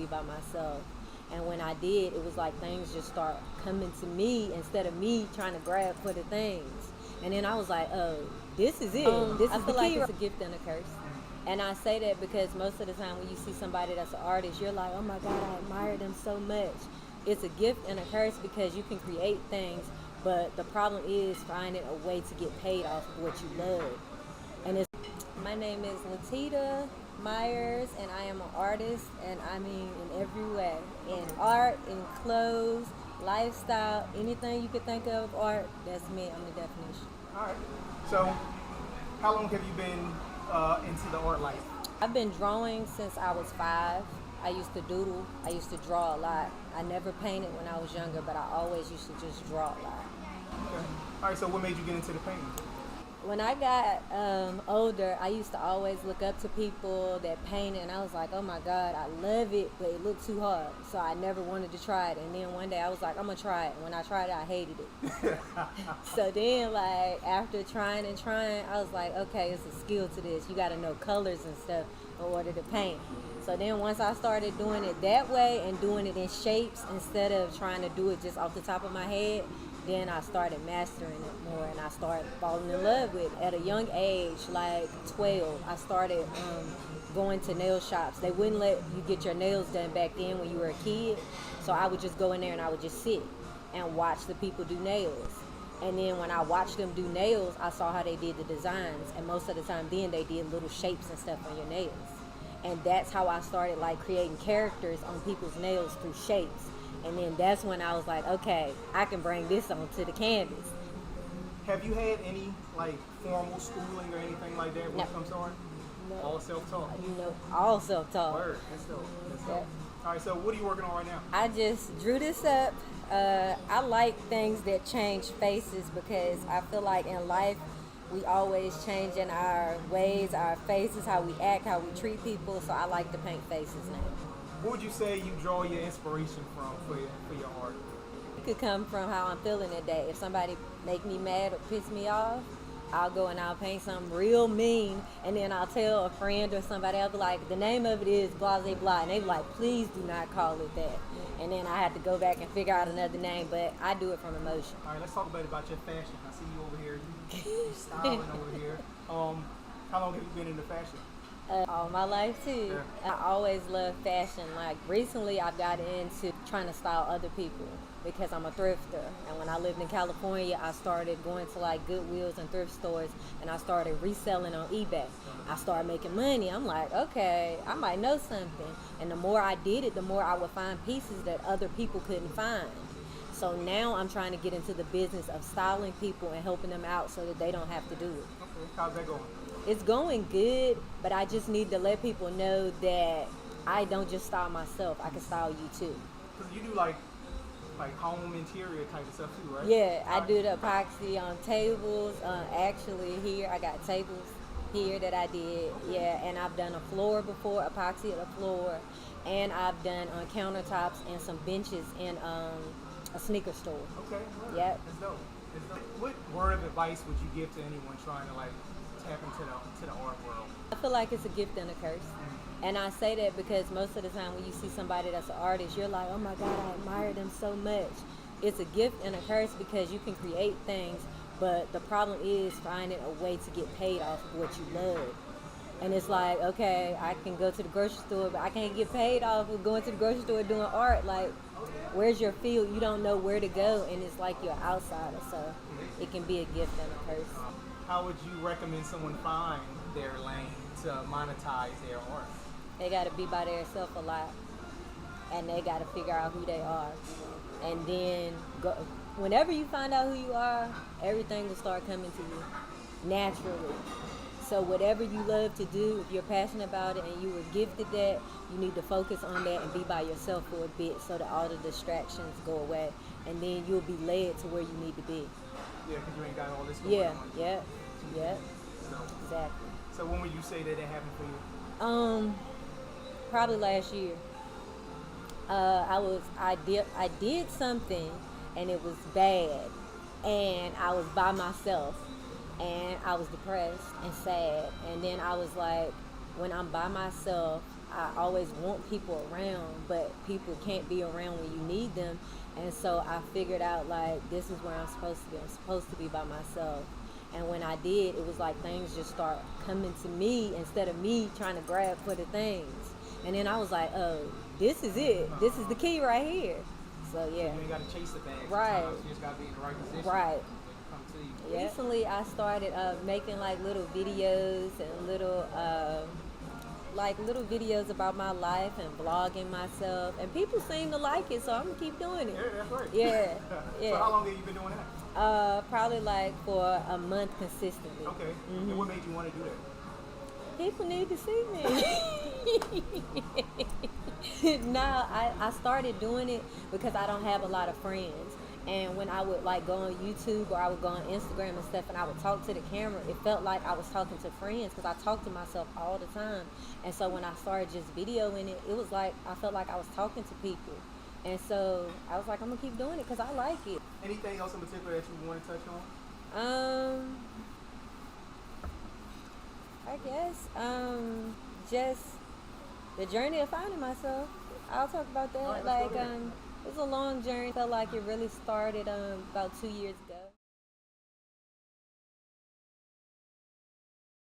be by myself. And when I did, it was like things just start coming to me instead of me trying to grab for the things. And then I was like, oh, this is it. This is I feel like it's a gift and a curse. And I say that because most of the time when you see somebody that's an artist, you're like, oh my God, I admire them so much. It's a gift and a curse because you can create things, but the problem is finding a way to get paid off of what you love. And my name is Latita Myers, and I am an artist, and I mean in every way. In art, in clothes, lifestyle, anything you could think of art, that's me. I'm the definition. All right. So, how long have you been into the art life? I've been drawing since I was 5. I used to doodle. I used to draw a lot. I never painted when I was younger, but I always used to just draw a lot. Okay. All right. So, what made you get into the painting? When I got older, I used to always look up to people that painted, and I was like, oh my God, I love it, but it looked too hard. So I never wanted to try it. And then one day I was like, I'm going to try it. And when I tried it, I hated it. So then, like, after trying and trying, I was like, okay, it's a skill to this. You got to know colors and stuff in order to paint. So then once I started doing it that way and doing it in shapes instead of trying to do it just off the top of my head, then I started mastering it more, and I started falling in love with it. At a young age, like 12, I started going to nail shops. They wouldn't let you get your nails done back then when you were a kid, so I would just go in there and I would just sit and watch the people do nails. And then when I watched them do nails, I saw how they did the designs, and most of the time then they did little shapes and stuff on your nails. And that's how I started like creating characters on people's nails through shapes. And then that's when I was like, okay, I can bring this onto the canvas. Have you had any like formal schooling or anything like that when it comes to art? No. All self-taught? All self-taught. Word. That's dope. That's dope. All right, so what are you working on right now? I just drew this up. I like things that change faces because I feel like in life, we always change in our ways, our faces, how we act, how we treat people. So I like to paint faces now. What would you say you draw your inspiration from for your art? It could come from how I'm feeling that day. If somebody make me mad or piss me off, I'll go and I'll paint something real mean, and then I'll tell a friend or somebody, I'll be like, the name of it is blah, blah, blah, and they be like, please do not call it that. And then I have to go back and figure out another name, but I do it from emotion. All right, let's talk about your fashion. I see you over here, you styling over here. How long have you been into fashion? All my life too. Yeah. I always loved fashion. Like recently I've got into trying to style other people because I'm a thrifter. And when I lived in California, I started going to like Goodwills and thrift stores, and I started reselling on eBay. I started making money. I'm like, okay, I might know something. And the more I did it, the more I would find pieces that other people couldn't find. So now I'm trying to get into the business of styling people and helping them out so that they don't have to do it. Okay, how's that going? It's going good, but I just need to let people know that I don't just style myself. I can style you too. Because you do like home interior type of stuff too, right? Yeah, I do the epoxy on tables. Actually, here I got tables here that I did. Yeah, and I've done a floor before, epoxy of the floor, and I've done on countertops and some benches in a sneaker store. Okay. Well, Yep. That's dope. What word of advice would you give to anyone trying to like tap into the art world? I feel like it's a gift and a curse. And I say that because most of the time when you see somebody that's an artist, you're like, oh my God, I admire them so much. It's a gift and a curse because you can create things, but the problem is finding a way to get paid off of what you love. And it's like, okay, I can go to the grocery store, but I can't get paid off of going to the grocery store doing art. Like, where's your field? You don't know where to go, and it's like you're an outsider. So it can be a gift and a curse. How would you recommend someone find their lane to monetize their art? They got to be by themselves a lot, and they got to figure out who they are. And then go, whenever you find out who you are, everything will start coming to you naturally. So whatever you love to do, if you're passionate about it and you were gifted that, you need to focus on that and be by yourself for a bit so that all the distractions go away. And then you'll be led to where you need to be. Yeah, because you ain't got all this going on. Yeah. So, Exactly. so when would you say that happened for you? Probably last year. I did something and it was bad, and I was by myself, and I was depressed and sad. And then I was like, when I'm by myself, I always want people around, but people can't be around when you need them. And so I figured out like this is where I'm supposed to be. I'm supposed to be by myself. And when I did, it was like things just start coming to me instead of me trying to grab for the things. And then I was like, oh, this is it. This is the key right here. So yeah. You ain't got to chase the bag. Right. Sometimes you just got to be in the right position. Right. Come to you. Yeah. Recently, I started making like little videos and little videos about my life and vlogging myself, and people seem to like it, so I'm gonna keep doing it. Yeah, that's right. Yeah, yeah. So how long have you been doing that? Probably like for a month consistently. Okay. And what made you want to do that? People need to see me. No, I started doing it because I don't have a lot of friends. And when I would like go on YouTube or I would go on Instagram and stuff and I would talk to the camera, it felt like I was talking to friends because I talk to myself all the time. And so when I started just videoing it, it was like I felt like I was talking to people. And so I was like, I'm going to keep doing it because I like it. Anything else in particular that you want to touch on? I guess just the journey of finding myself. I'll talk about that. All right, like let's go there. it was a long journey. Felt like it really started about 2 years ago.